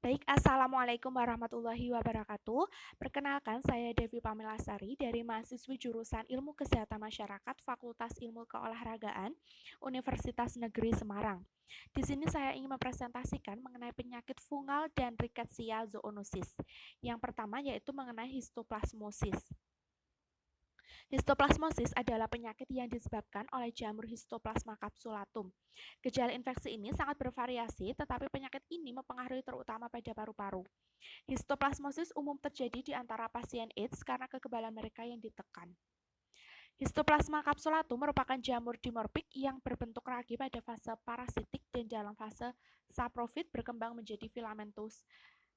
Baik, Assalamualaikum warahmatullahi wabarakatuh. Perkenalkan, saya Devi Pamilasari dari mahasiswi jurusan Ilmu Kesehatan Masyarakat Fakultas Ilmu Keolahragaan Universitas Negeri Semarang. Di sini saya ingin mempresentasikan mengenai penyakit fungal dan rickettsia zoonosis. Yang pertama yaitu mengenai histoplasmosis. Histoplasmosis adalah penyakit yang disebabkan oleh jamur Histoplasma capsulatum. Gejala infeksi ini sangat bervariasi, tetapi penyakit ini mempengaruhi terutama pada paru-paru. Histoplasmosis umum terjadi di antara pasien AIDS karena kekebalan mereka yang ditekan. Histoplasma capsulatum merupakan jamur dimorfik yang berbentuk ragi pada fase parasitik dan dalam fase saprofit berkembang menjadi filamentous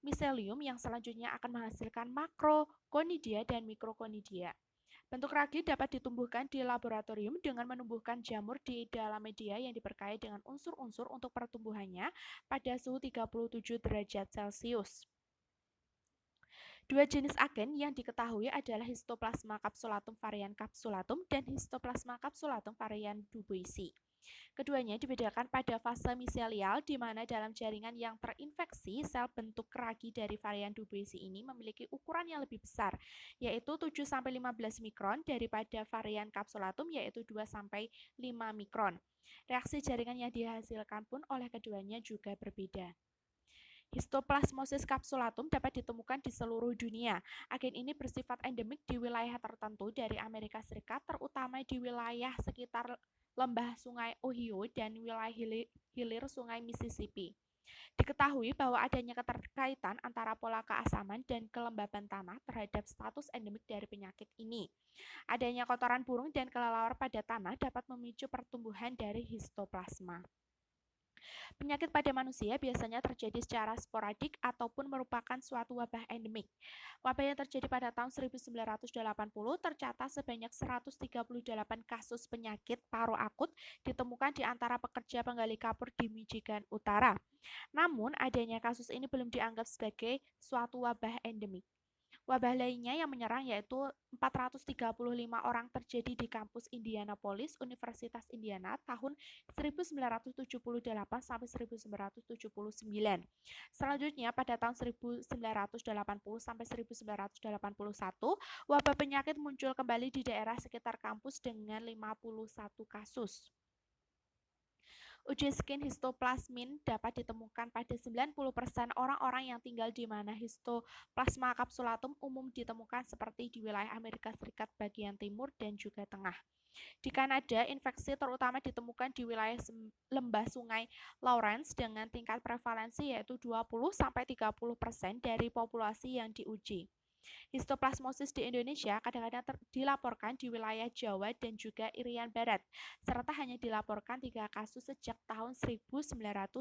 miselium yang selanjutnya akan menghasilkan makrokonidia dan mikrokonidia. Bentuk ragi dapat ditumbuhkan di laboratorium dengan menumbuhkan jamur di dalam media yang diberkahi dengan unsur-unsur untuk pertumbuhannya pada suhu 37 derajat Celcius. Dua jenis agen yang diketahui adalah Histoplasma capsulatum varian capsulatum dan Histoplasma capsulatum varian Duboisi. Keduanya dibedakan pada fase miselial, di mana dalam jaringan yang terinfeksi, sel bentuk ragi dari varian Duboisi ini memiliki ukuran yang lebih besar, yaitu 7-15 mikron daripada varian capsulatum, yaitu 2-5 mikron. Reaksi jaringan yang dihasilkan pun oleh keduanya juga berbeda. Histoplasmosis capsulatum dapat ditemukan di seluruh dunia. Agen ini bersifat endemik di wilayah tertentu dari Amerika Serikat, terutama di wilayah sekitar lembah Sungai Ohio dan wilayah hilir Sungai Mississippi. Diketahui bahwa adanya keterkaitan antara pola keasaman dan kelembaban tanah terhadap status endemik dari penyakit ini. Adanya kotoran burung dan kelelawar pada tanah dapat memicu pertumbuhan dari histoplasma. Penyakit pada manusia biasanya terjadi secara sporadik ataupun merupakan suatu wabah endemik. Wabah yang terjadi pada tahun 1980 tercatat sebanyak 138 kasus penyakit paru akut ditemukan di antara pekerja penggali kapur di Michigan Utara. Namun, adanya kasus ini belum dianggap sebagai suatu wabah endemik. Wabah lainnya yang menyerang yaitu 435 orang terjadi di kampus Indianapolis, Universitas Indiana tahun 1978 sampai 1979. Selanjutnya pada tahun 1980 sampai 1981, wabah penyakit muncul kembali di daerah sekitar kampus dengan 51 kasus. Uji skin histoplasmin dapat ditemukan pada 90% orang-orang yang tinggal di mana histoplasma capsulatum umum ditemukan seperti di wilayah Amerika Serikat bagian timur dan juga tengah. Di Kanada, infeksi terutama ditemukan di wilayah lembah sungai Lawrence dengan tingkat prevalensi yaitu 20-30% dari populasi yang diuji. Histoplasmosis di Indonesia kadang-kadang dilaporkan di wilayah Jawa dan juga Irian Barat, serta hanya dilaporkan 3 kasus sejak tahun 1952.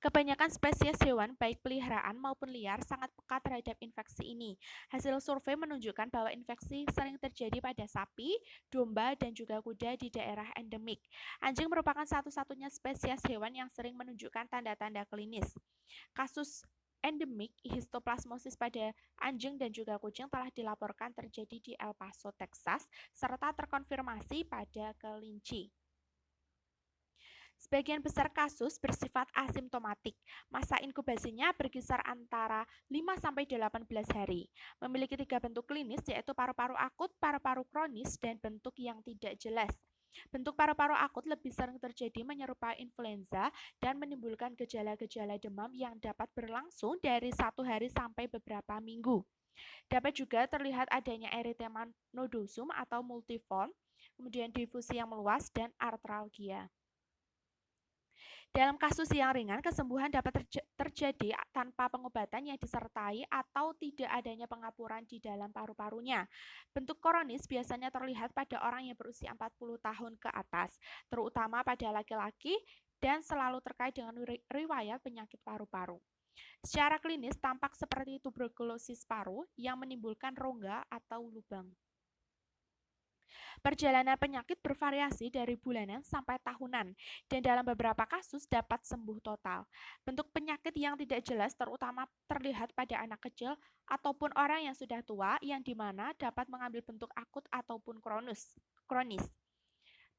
Kebanyakan spesies hewan, baik peliharaan maupun liar, sangat peka terhadap infeksi ini. Hasil survei menunjukkan bahwa infeksi sering terjadi pada sapi, domba, dan juga kuda di daerah endemik. Anjing merupakan satu-satunya spesies hewan yang sering menunjukkan tanda-tanda klinis. Kasus endemik histoplasmosis pada anjing dan juga kucing telah dilaporkan terjadi di El Paso, Texas, serta terkonfirmasi pada kelinci. Sebagian besar kasus bersifat asimptomatik. Masa inkubasinya berkisar antara 5-18 hari. Memiliki 3 bentuk klinis yaitu paru-paru akut, paru-paru kronis, dan bentuk yang tidak jelas. Bentuk paru-paru akut lebih sering terjadi menyerupai influenza dan menimbulkan gejala-gejala demam yang dapat berlangsung dari 1 hari sampai beberapa minggu. Dapat juga terlihat adanya erythema nodosum atau multiform, kemudian difusi yang meluas, dan artralgia. Dalam kasus yang ringan, kesembuhan dapat terjadi tanpa pengobatan yang disertai atau tidak adanya pengapuran di dalam paru-parunya. Bentuk kronis biasanya terlihat pada orang yang berusia 40 tahun ke atas, terutama pada laki-laki dan selalu terkait dengan riwayat penyakit paru-paru. Secara klinis tampak seperti tuberkulosis paru yang menimbulkan rongga atau lubang. Perjalanan penyakit bervariasi dari bulanan sampai tahunan, dan dalam beberapa kasus dapat sembuh total. Bentuk penyakit yang tidak jelas terutama terlihat pada anak kecil ataupun orang yang sudah tua, yang dimana dapat mengambil bentuk akut ataupun kronis.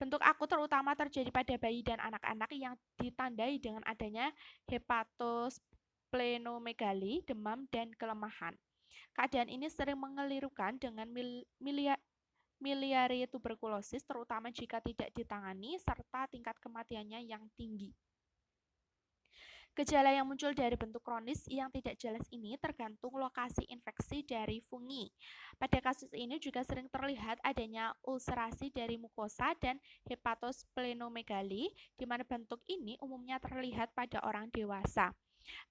Bentuk akut terutama terjadi pada bayi dan anak-anak yang ditandai dengan adanya hepatosplenomegali, demam, dan kelemahan. Keadaan ini sering mengelirukan dengan miliari tuberkulosis, terutama jika tidak ditangani, serta tingkat kematiannya yang tinggi. Gejala yang muncul dari bentuk kronis yang tidak jelas ini tergantung lokasi infeksi dari fungi. Pada kasus ini juga sering terlihat adanya ulcerasi dari mukosa dan hepatosplenomegali, di mana bentuk ini umumnya terlihat pada orang dewasa.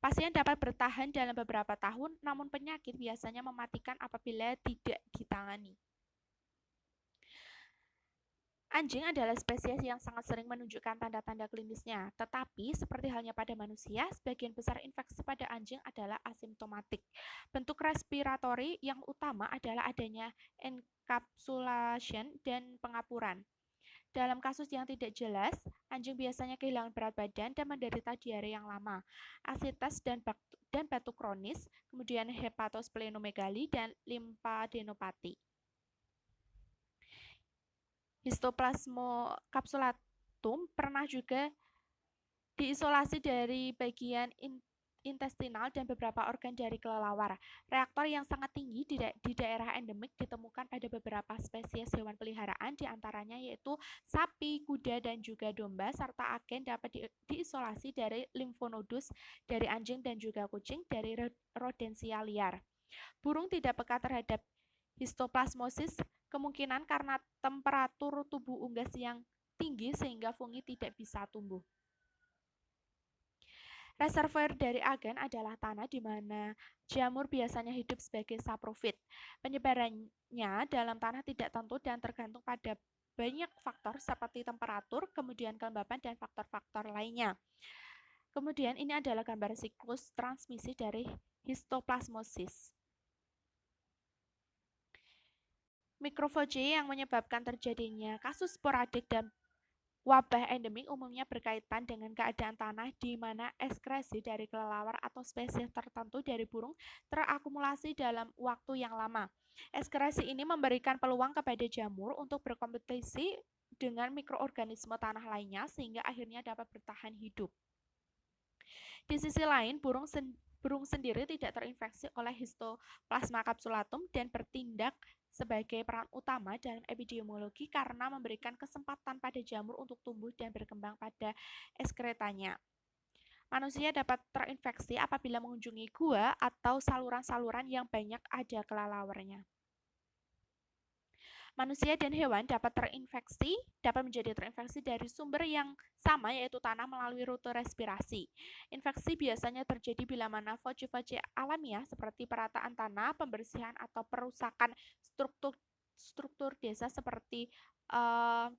Pasien dapat bertahan dalam beberapa tahun, namun penyakit biasanya mematikan apabila tidak ditangani. Anjing adalah spesies yang sangat sering menunjukkan tanda-tanda klinisnya, tetapi seperti halnya pada manusia, sebagian besar infeksi pada anjing adalah asimptomatik. Bentuk respiratori yang utama adalah adanya encapsulation dan pengapuran. Dalam kasus yang tidak jelas, anjing biasanya kehilangan berat badan dan menderita diare yang lama, asites dan batuk kronis, kemudian hepatosplenomegali dan limfadenopati. Histoplasma capsulatum pernah juga diisolasi dari bagian intestinal dan beberapa organ dari kelelawar. Reaktor yang sangat tinggi di daerah endemik ditemukan pada beberapa spesies hewan peliharaan, diantaranya yaitu sapi, kuda, dan juga domba, serta agen dapat diisolasi dari limfonodus dari anjing dan juga kucing dari rodensia liar. Burung tidak peka terhadap histoplasmosis kemungkinan karena temperatur tubuh unggas yang tinggi sehingga fungi tidak bisa tumbuh. Reservoir dari agen adalah tanah di mana jamur biasanya hidup sebagai saprofit. Penyebarannya dalam tanah tidak tentu dan tergantung pada banyak faktor seperti temperatur, kemudian kelembapan, dan faktor-faktor lainnya. Kemudian ini adalah gambar siklus transmisi dari histoplasmosis. Mikrofoje yang menyebabkan terjadinya kasus sporadik dan wabah endemik umumnya berkaitan dengan keadaan tanah di mana ekskresi dari kelelawar atau spesies tertentu dari burung terakumulasi dalam waktu yang lama. Ekskresi ini memberikan peluang kepada jamur untuk berkompetisi dengan mikroorganisme tanah lainnya sehingga akhirnya dapat bertahan hidup. Di sisi lain, burung sendiri tidak terinfeksi oleh Histoplasma capsulatum dan bertindak sebagai peran utama dalam epidemiologi karena memberikan kesempatan pada jamur untuk tumbuh dan berkembang pada ekskretanya. Manusia dapat terinfeksi apabila mengunjungi gua atau saluran-saluran yang banyak ada kelelawarnya. Manusia dan hewan dapat menjadi terinfeksi dari sumber yang sama yaitu tanah melalui rute respirasi. Infeksi biasanya terjadi bila mana foci-foci alamiah seperti perataan tanah, pembersihan atau perusakan struktur desa seperti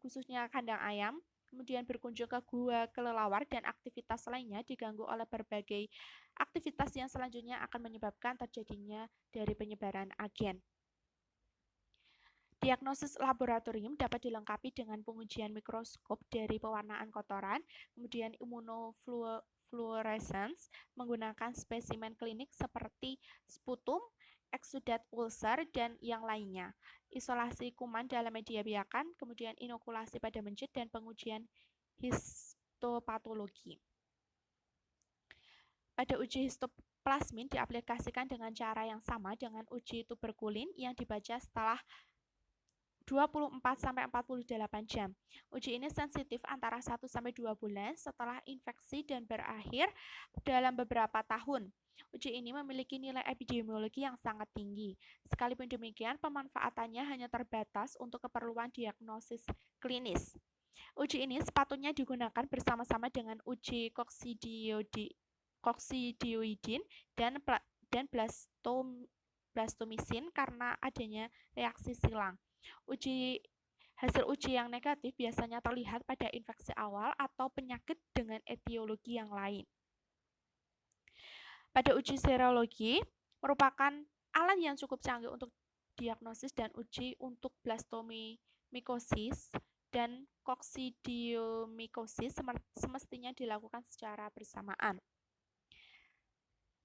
khususnya kandang ayam, kemudian berkunjung ke gua kelelawar dan aktivitas lainnya diganggu oleh berbagai aktivitas yang selanjutnya akan menyebabkan terjadinya dari penyebaran agen. Diagnosis laboratorium dapat dilengkapi dengan pengujian mikroskop dari pewarnaan kotoran, kemudian immunofluorescence menggunakan spesimen klinik seperti sputum, eksudat ulcer, dan yang lainnya. Isolasi kuman dalam media biakan, kemudian inokulasi pada mencit, dan pengujian histopatologi. Pada uji histoplasmin diaplikasikan dengan cara yang sama dengan uji tuberkulin yang dibaca setelah 24-48 jam. Uji ini sensitif antara 1-2 bulan setelah infeksi dan berakhir dalam beberapa tahun. Uji ini memiliki nilai epidemiologi yang sangat tinggi. Sekalipun demikian, pemanfaatannya hanya terbatas untuk keperluan diagnosis klinis. Uji ini sepatutnya digunakan bersama-sama dengan uji koksidioidin dan blastomisin karena adanya reaksi silang. Hasil uji yang negatif biasanya terlihat pada infeksi awal atau penyakit dengan etiologi yang lain. Pada uji serologi, merupakan alat yang cukup canggih untuk diagnosis dan uji untuk blastomycosis dan coccidiomycosis semestinya dilakukan secara bersamaan.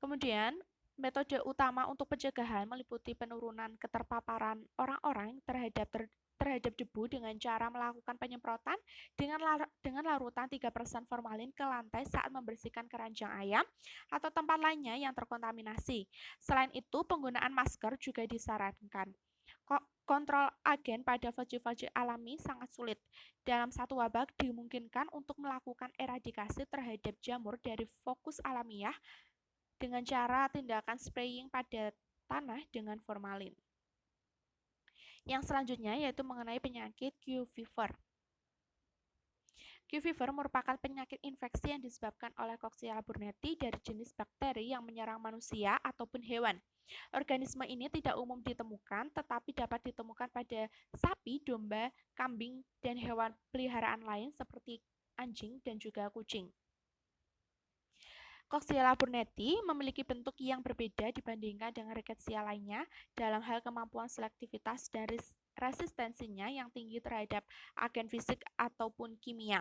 Kemudian, metode utama untuk pencegahan meliputi penurunan keterpaparan orang-orang terhadap terhadap debu dengan cara melakukan penyemprotan dengan larutan 3% formalin ke lantai saat membersihkan keranjang ayam atau tempat lainnya yang terkontaminasi. Selain itu, penggunaan masker juga disarankan. Kontrol agen pada vagi-vagi alami sangat sulit. Dalam satu wabah dimungkinkan untuk melakukan eradikasi terhadap jamur dari fokus alamiah dengan cara tindakan spraying pada tanah dengan formalin. Yang selanjutnya yaitu mengenai penyakit Q fever. Q fever merupakan penyakit infeksi yang disebabkan oleh Coxiella burnetii dari jenis bakteri yang menyerang manusia ataupun hewan. Organisme ini tidak umum ditemukan, tetapi dapat ditemukan pada sapi, domba, kambing, dan hewan peliharaan lain seperti anjing dan juga kucing. Coxiella burnetii memiliki bentuk yang berbeda dibandingkan dengan rickettsia lainnya dalam hal kemampuan selektivitas dan resistensinya yang tinggi terhadap agen fisik ataupun kimia.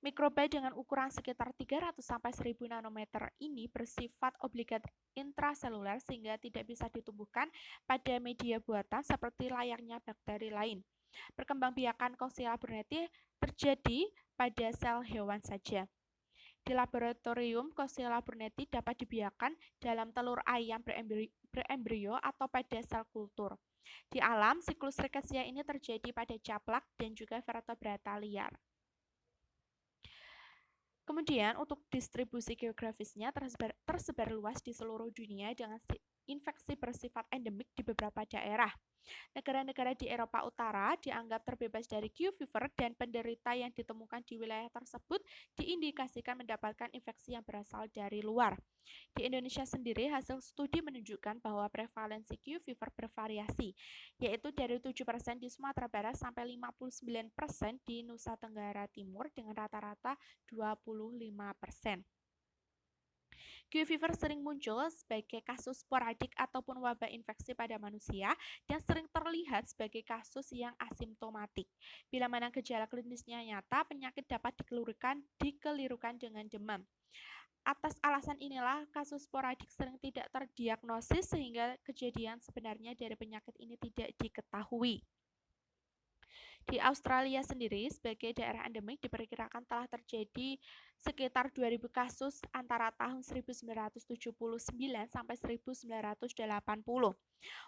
Mikroba dengan ukuran sekitar 300 sampai 1000 nanometer ini bersifat obligat intraseluler sehingga tidak bisa ditumbuhkan pada media buatan seperti layaknya bakteri lain. Perkembangbiakan Coxiella burnetii terjadi pada sel hewan saja. Di laboratorium, Coxiella burnetii dapat dibiarkan dalam telur ayam berembrio atau pada sel kultur. Di alam, siklus rickettsia ini terjadi pada caplak dan juga vertebrata liar. Kemudian untuk distribusi geografisnya tersebar luas di seluruh dunia dengan infeksi bersifat endemik di beberapa daerah. Negara-negara di Eropa Utara dianggap terbebas dari Q fever dan penderita yang ditemukan di wilayah tersebut diindikasikan mendapatkan infeksi yang berasal dari luar. Di Indonesia sendiri, hasil studi menunjukkan bahwa prevalensi Q fever bervariasi, yaitu dari 7% di Sumatera Barat sampai 59% di Nusa Tenggara Timur dengan rata-rata 25%. Q fever sering muncul sebagai kasus sporadik ataupun wabah infeksi pada manusia dan sering terlihat sebagai kasus yang asimptomatik. Bila mana gejala klinisnya nyata, penyakit dapat dikelirukan dengan demam. Atas alasan inilah kasus sporadik sering tidak terdiagnosis sehingga kejadian sebenarnya dari penyakit ini tidak diketahui. Di Australia sendiri, sebagai daerah endemik diperkirakan telah terjadi sekitar 2.000 kasus antara tahun 1979 sampai 1980.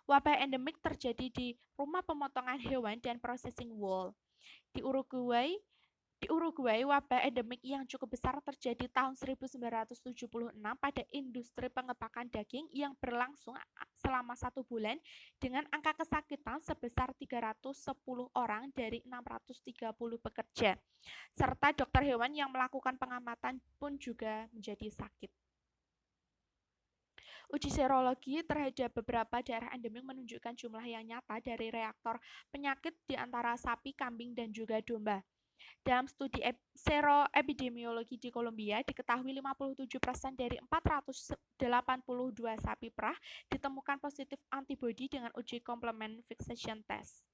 Wabah endemik terjadi di rumah pemotongan hewan dan processing wool. Di Uruguay, wabah endemik yang cukup besar terjadi tahun 1976 pada industri pengepakan daging yang berlangsung selama 1 bulan dengan angka kesakitan sebesar 310 orang dari 630 pekerja. Serta dokter hewan yang melakukan pengamatan pun juga menjadi sakit. Uji serologi terhadap beberapa daerah endemik menunjukkan jumlah yang nyata dari reaktor penyakit di antara sapi, kambing, dan juga domba. Dalam studi seroepidemiologi di Kolombia, diketahui 57% dari 482 sapi perah ditemukan positif antibodi dengan uji complement fixation test.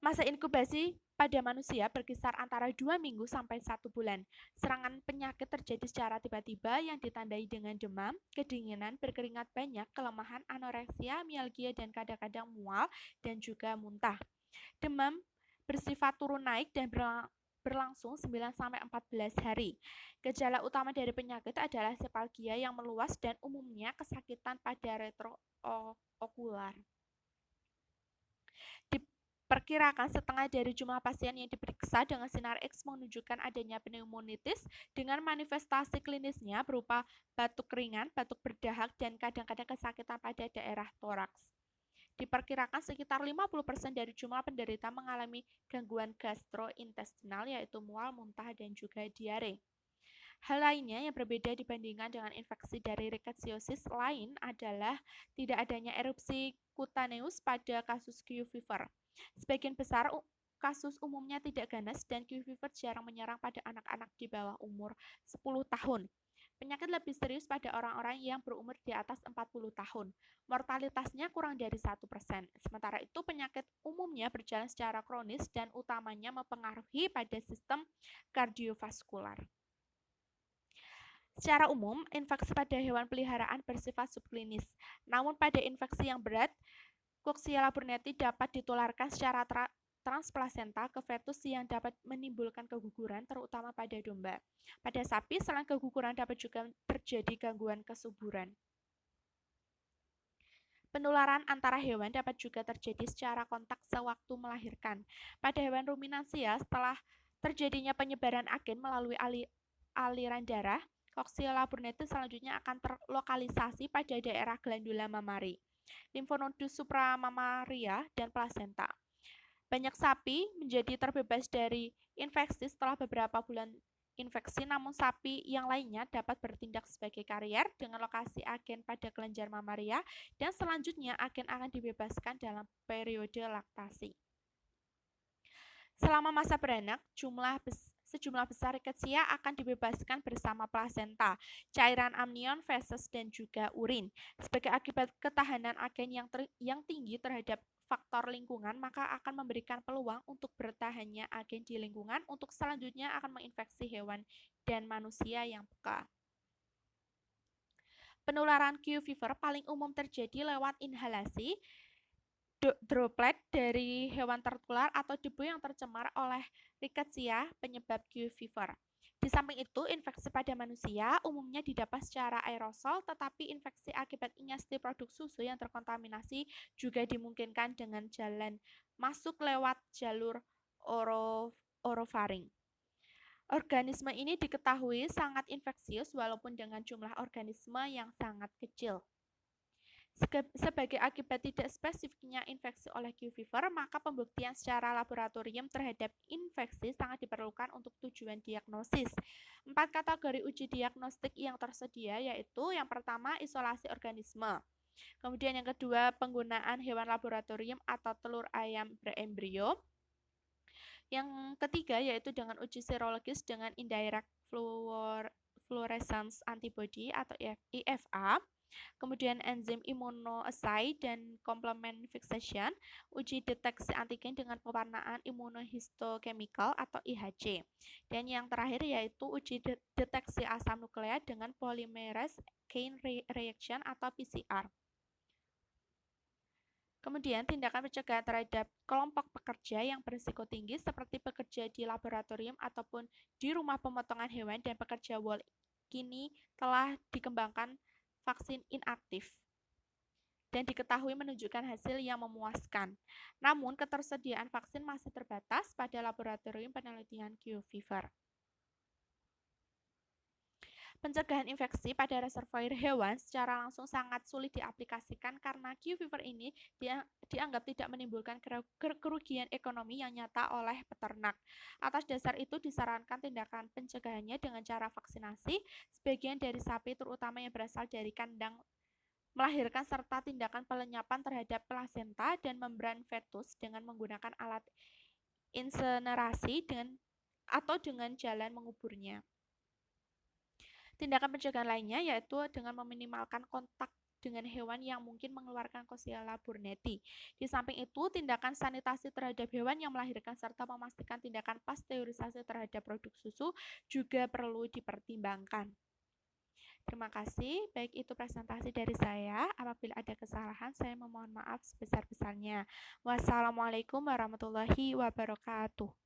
Masa inkubasi pada manusia berkisar antara 2 minggu sampai 1 bulan. Serangan penyakit terjadi secara tiba-tiba yang ditandai dengan demam, kedinginan, berkeringat banyak, kelemahan, anoreksia, mialgia, dan kadang-kadang mual dan juga muntah. Demam bersifat turun naik dan berlangsung 9-14 hari. Gejala utama dari penyakit adalah sepalgia yang meluas dan umumnya kesakitan pada retrookular. Diperkirakan setengah dari jumlah pasien yang diperiksa dengan sinar X menunjukkan adanya pneumonitis dengan manifestasi klinisnya berupa batuk ringan, batuk berdahak, dan kadang-kadang kesakitan pada daerah toraks. Diperkirakan sekitar 50% dari jumlah penderita mengalami gangguan gastrointestinal yaitu mual, muntah, dan juga diare. Hal lainnya yang berbeda dibandingkan dengan infeksi dari rickettsiosis lain adalah tidak adanya erupsi kutaneus pada kasus Q fever. Sebagian besar kasus umumnya tidak ganas dan Q fever jarang menyerang pada anak-anak di bawah umur 10 tahun. Penyakit lebih serius pada orang-orang yang berumur di atas 40 tahun. Mortalitasnya kurang dari 1%. Sementara itu penyakit umumnya berjalan secara kronis dan utamanya mempengaruhi pada sistem kardiovaskular. Secara umum, infeksi pada hewan peliharaan bersifat subklinis. Namun pada infeksi yang berat, Coxiella burnetii dapat ditularkan secara transplasenta ke fetus yang dapat menimbulkan keguguran, terutama pada domba. Pada sapi, selain keguguran dapat juga terjadi gangguan kesuburan. Penularan antara hewan dapat juga terjadi secara kontak sewaktu melahirkan. Pada hewan ruminansia, setelah terjadinya penyebaran agen melalui aliran darah, Coxiella burnetii selanjutnya akan terlokalisasi pada daerah glandula mamari, limfonodus supramamaria, dan plasenta. Banyak sapi menjadi terbebas dari infeksi setelah beberapa bulan infeksi, namun sapi yang lainnya dapat bertindak sebagai karier dengan lokasi agen pada kelenjar mamaria, dan selanjutnya agen akan dibebaskan dalam periode laktasi. Selama masa beranak, sejumlah besar rickettsia akan dibebaskan bersama plasenta, cairan amnion, feses, dan juga urin. Sebagai akibat ketahanan agen yang tinggi terhadap faktor lingkungan, maka akan memberikan peluang untuk bertahannya agen di lingkungan untuk selanjutnya akan menginfeksi hewan dan manusia yang peka. Penularan Q fever paling umum terjadi lewat inhalasi, droplet dari hewan tertular atau debu yang tercemar oleh rickettsia penyebab Q fever. Di samping itu, infeksi pada manusia umumnya didapat secara aerosol, tetapi infeksi akibat ingesti produk susu yang terkontaminasi juga dimungkinkan dengan jalan masuk lewat jalur orofaring. Organisme ini diketahui sangat infeksius walaupun dengan jumlah organisme yang sangat kecil. Sebagai akibat tidak spesifiknya infeksi oleh Q fever, maka pembuktian secara laboratorium terhadap infeksi sangat diperlukan untuk tujuan diagnosis. 4 kategori uji diagnostik yang tersedia yaitu yang pertama isolasi organisme. Kemudian yang kedua penggunaan hewan laboratorium atau telur ayam berembrio. Yang ketiga yaitu dengan uji serologis dengan indirect fluorescence antibody atau IFA. Kemudian enzim immunoassay dan complement fixation, uji deteksi antigen dengan pewarnaan immunohistochemical atau IHC. Dan yang terakhir yaitu uji deteksi asam nukleat dengan polymerase chain reaction atau PCR. Kemudian tindakan pencegahan terhadap kelompok pekerja yang berisiko tinggi seperti pekerja di laboratorium ataupun di rumah pemotongan hewan dan pekerja wol kini telah dikembangkan vaksin inaktif dan diketahui menunjukkan hasil yang memuaskan. Namun, ketersediaan vaksin masih terbatas pada laboratorium penelitian Q fever. Pencegahan infeksi pada reservoir hewan secara langsung sangat sulit diaplikasikan karena Q fever ini dianggap tidak menimbulkan kerugian ekonomi yang nyata oleh peternak. Atas dasar itu disarankan tindakan pencegahannya dengan cara vaksinasi sebagian dari sapi terutama yang berasal dari kandang melahirkan serta tindakan pelenyapan terhadap plasenta dan membran fetus dengan menggunakan alat insenerasi atau dengan jalan menguburnya. Tindakan pencegahan lainnya yaitu dengan meminimalkan kontak dengan hewan yang mungkin mengeluarkan Coxiella burnetii. Di samping itu, tindakan sanitasi terhadap hewan yang melahirkan serta memastikan tindakan pasteurisasi terhadap produk susu juga perlu dipertimbangkan. Terima kasih, baik itu presentasi dari saya. Apabila ada kesalahan, saya memohon maaf sebesar-besarnya. Wassalamualaikum warahmatullahi wabarakatuh.